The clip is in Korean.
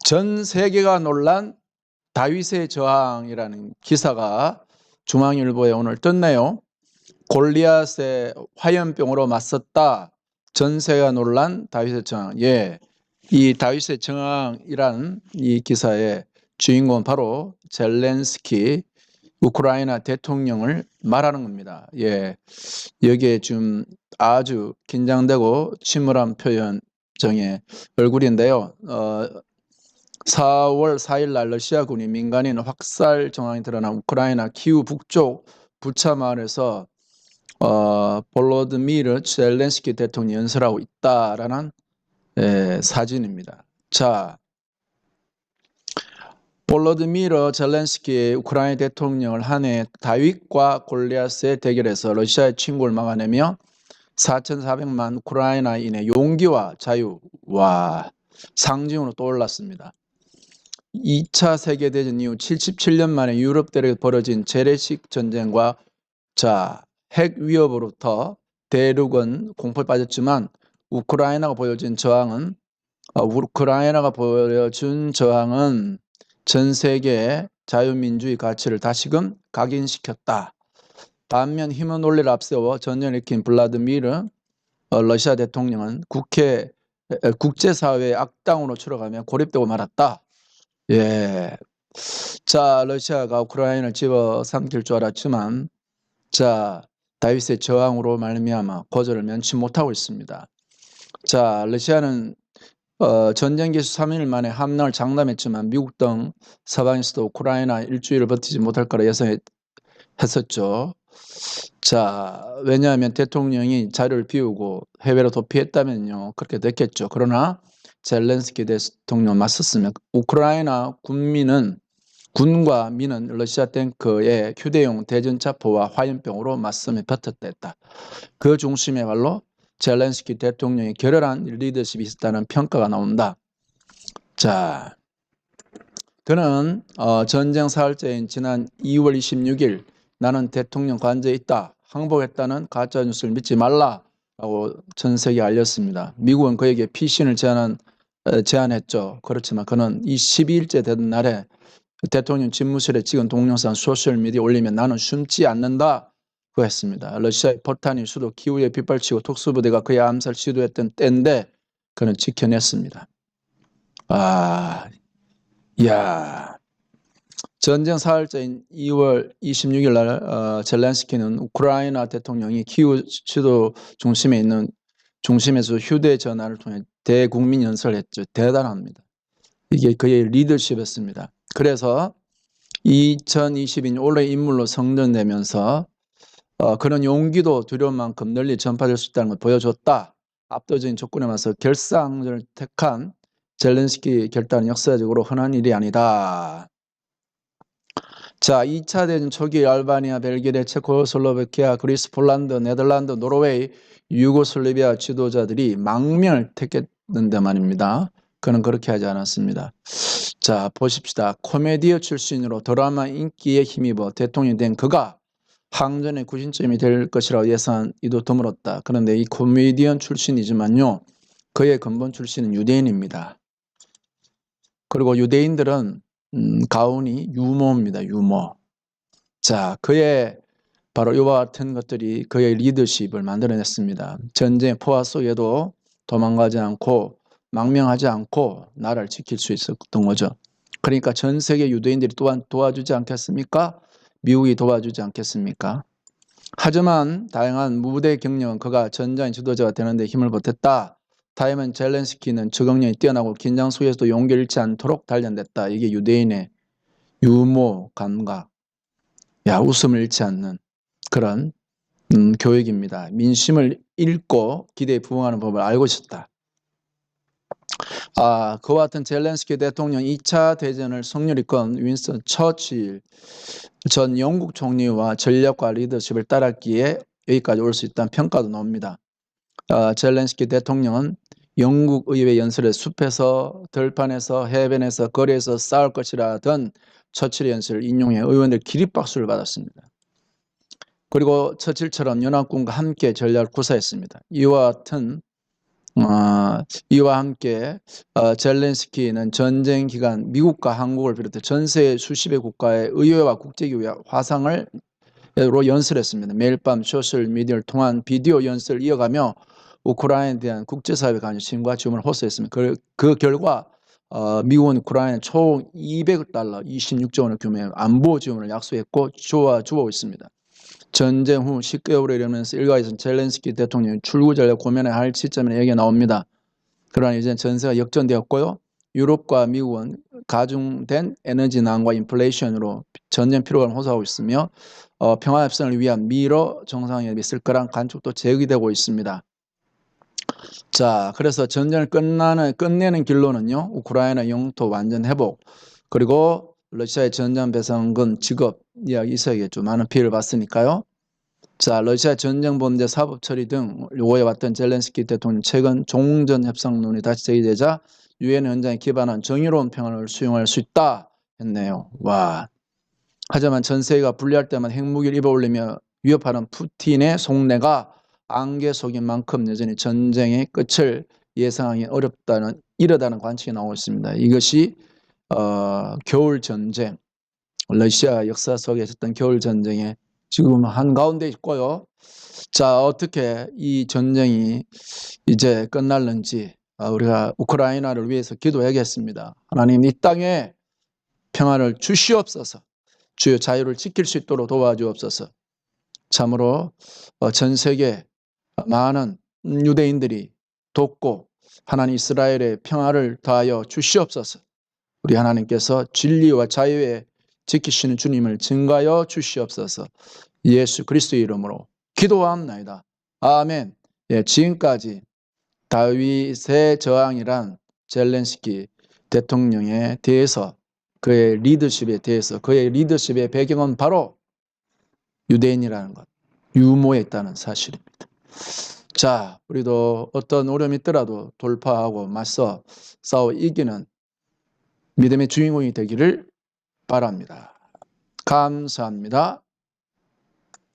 전 세계가 놀란 다윗의 저항이라는 기사가 중앙일보에 오늘 떴네요. 골리앗의 화염병으로 맞섰다. 전 세계가 놀란 다윗의 저항. 예, 이 다윗의 저항이란 이 기사의 주인공은 바로 젤렌스키 우크라이나 대통령을 말하는 겁니다. 예, 여기에 좀 아주 긴장되고 침울한 표현정의 얼굴인데요. 4월 4일 날 러시아군이 민간인 확살 정황이 드러난 우크라이나 키우 북쪽 부차 마을에서 볼로드미르 젤렌스키 대통령이 연설하고 있다라는 사진입니다. 자, 볼로드미르 젤렌스키 우크라이나 대통령을 한 해 다윗과 골리앗의 대결에서 러시아의 침공을 막아내며 4,400만 우크라이나인의 용기와 자유와 상징으로 떠올랐습니다. 2차 세계대전 이후 77년 만에 유럽 대륙에 벌어진 재래식 전쟁과 핵 위협으로부터 대륙은 공포에 빠졌지만 우크라이나가 보여준 저항은 전 세계의 자유민주의 가치를 다시금 각인시켰다. 반면 힘의 논리를 앞세워 전쟁을 일으킨 블라드미르 러시아 대통령은 국제사회의 악당으로 추락하며 고립되고 말았다. 예. 자, 러시아가 우크라이나를 집어삼킬 줄 알았지만, 다윗의 저항으로 말미암아 고전을 면치 못하고 있습니다. 자, 러시아는 전쟁 개시 3일 만에 함락을 장담했지만 미국 등 서방에서도 우크라이나 일주일을 버티지 못할 거라 예상했었죠. 자, 왜냐하면 대통령이 자리를 비우고 해외로 도피했다면요, 그렇게 됐겠죠. 그러나 젤렌스키 대통령 맞섰으면 우크라이나 군과 민은 러시아 탱크의 휴대용 대전차포와 화염병으로 맞서며 버텼다. 그 중심에 바로 젤렌스키 대통령의 결연한 리더십이 있었다는 평가가 나온다. 자, 그는 전쟁 사흘째인 지난 2월 26일 나는 대통령 관저에 있다, 항복했다는 가짜뉴스를 믿지 말라라고 전 세계에 알렸습니다. 미국은 그에게 피신을 제안했죠. 그렇지만 그는 이 12일째 되던 날에 대통령 집무실에 찍은 동영상 소셜미디어에 올리면 나는 숨지 않는다 고 했습니다. 러시아의 포탄이 수도 키우에 빗발치고 특수부대가 그의 암살 시도했던 때인데 그는 지켜냈습니다. 전쟁 사흘째인 2월 26일 날 젤렌스키는 우크라이나 대통령이 키우 수도 중심에서 휴대전화를 통해 대국민 연설을 했죠. 대단합니다. 이게 그의 리더십이었습니다. 그래서 2022년 올해 인물로 선정되면서 그런 용기도 두려움만큼 널리 전파될 수 있다는 걸 보여줬다. 압도적인 조건에 맞서 결사항전을 택한 젤렌스키 결단은 역사적으로 흔한 일이 아니다. 자, 2차 대전 초기 알바니아, 벨기에, 체코슬로바키아, 그리스, 폴란드, 네덜란드, 노르웨이, 유고슬라비아 지도자들이 망명을 택했는데 말입니다. 그는 그렇게 하지 않았습니다. 자, 보십시다. 코미디어 출신으로 드라마 인기에 힘입어 대통령이 된 그가 항전의 구심점이 될 것이라고 예상이도 드물었다. 그런데 이 코미디언 출신이지만요, 그의 근본 출신은 유대인입니다. 그리고 유대인들은 가훈이 유머입니다. 유머. 자, 그의 바로 이와 같은 것들이 그의 리더십을 만들어냈습니다. 전쟁의 포화 속에도 도망가지 않고 망명하지 않고 나라를 지킬 수 있었던 거죠. 그러니까 전 세계 유대인들이 또한 도와주지 않겠습니까? 미국이 도와주지 않겠습니까? 하지만 다양한 무대 경력은 그가 전장의 지도자가 되는 데 힘을 보탰다. 다음은 젤렌스키는 적응력이 뛰어나고 긴장 속에서도 용기를 잃지 않도록 단련됐다. 이게 유대인의 유머 감각, 웃음을 잃지 않는 그런 교육입니다. 민심을 읽고 기대에 부응하는 법을 알고 있었다. 그와 같은 젤렌스키 대통령 2차 대전을 승률이 건 윈스턴 처칠 전 영국 총리와 전략과 리더십을 따랐기에 여기까지 올 수 있다는 평가도 나옵니다. 젤렌스키 대통령은 영국 의회 연설에 숲에서 들판에서 해변에서 거리에서 싸울 것이라던 처칠의 연설을 인용해 의원들 기립박수를 받았습니다. 그리고 처칠처럼 연합군과 함께 전략을 구사했습니다. 이와 같은 이와 함께 젤렌스키는 전쟁 기간 미국과 한국을 비롯해 전 세계 수십여 국가의 의회와 국제기구의 화상을 연설했습니다. 매일 밤 소셜미디어를 통한 비디오 연설을 이어가며 우크라이나에 대한 국제사회 관심과 지원을 호소했습니다. 그 결과 미국은 우크라이나에 총 200억 달러, 26조 원의 규모의 안보 지원을 약속했고 주고 있습니다. 전쟁 후 10개월에 이르면서 일각에서는 젤렌스키 대통령이 출구 전략 고민해야 할 시점이라는 얘기가 나옵니다. 그러나 이제 전세가 역전되었고요. 유럽과 미국은 가중된 에너지난과 인플레이션으로 전쟁 피로감을 호소하고 있으며 평화 협상을 위한 미러 정상회담이 있을 거란 관측도 제기되고 있습니다. 자, 그래서 전쟁을 끝내는 길로는요, 우크라이나 영토 완전 회복, 그리고 러시아의 전쟁 배상금 지급 이야기 있어야겠죠. 많은 피해를 봤으니까요. 자, 러시아 전쟁 범죄 사법 처리 등 요구해왔던 젤렌스키 대통령 최근 종전 협상론이 다시 제기되자 유엔 현장에 기반한 정의로운 평화를 수용할 수 있다 했네요. 와. 하지만 전 세계가 분리할 때만 핵무기를 입어올리며 위협하는 푸틴의 속내가 안개 속인 만큼 여전히 전쟁의 끝을 예상하기 이르다는 관측이 나오고 있습니다. 이것이 겨울 전쟁, 러시아 역사 속에 있었던 겨울 전쟁의 지금 한가운데 있고요. 자, 어떻게 이 전쟁이 이제 끝날는지 우리가 우크라이나를 위해서 기도해야겠습니다. 하나님, 이 땅에 평화를 주시옵소서. 주의 자유를 지킬 수 있도록 도와주옵소서. 참으로 전 세계 많은 유대인들이 돕고 하나님 이스라엘의 평화를 더하여 주시옵소서. 우리 하나님께서 진리와 자유에 지키시는 주님을 증가하여 주시옵소서. 예수 그리스도의 이름으로 기도합니다. 아멘. 예, 지금까지 다윗의 저항이란 젤렌스키 대통령에 대해서 그의 리더십에 대해서 그의 리더십의 배경은 바로 유대인이라는 것, 유모에 있다는 사실입니다. 자, 우리도 어떤 어려움이 있더라도 돌파하고 맞서 싸워 이기는 믿음의 주인공이 되기를 바랍니다. 감사합니다.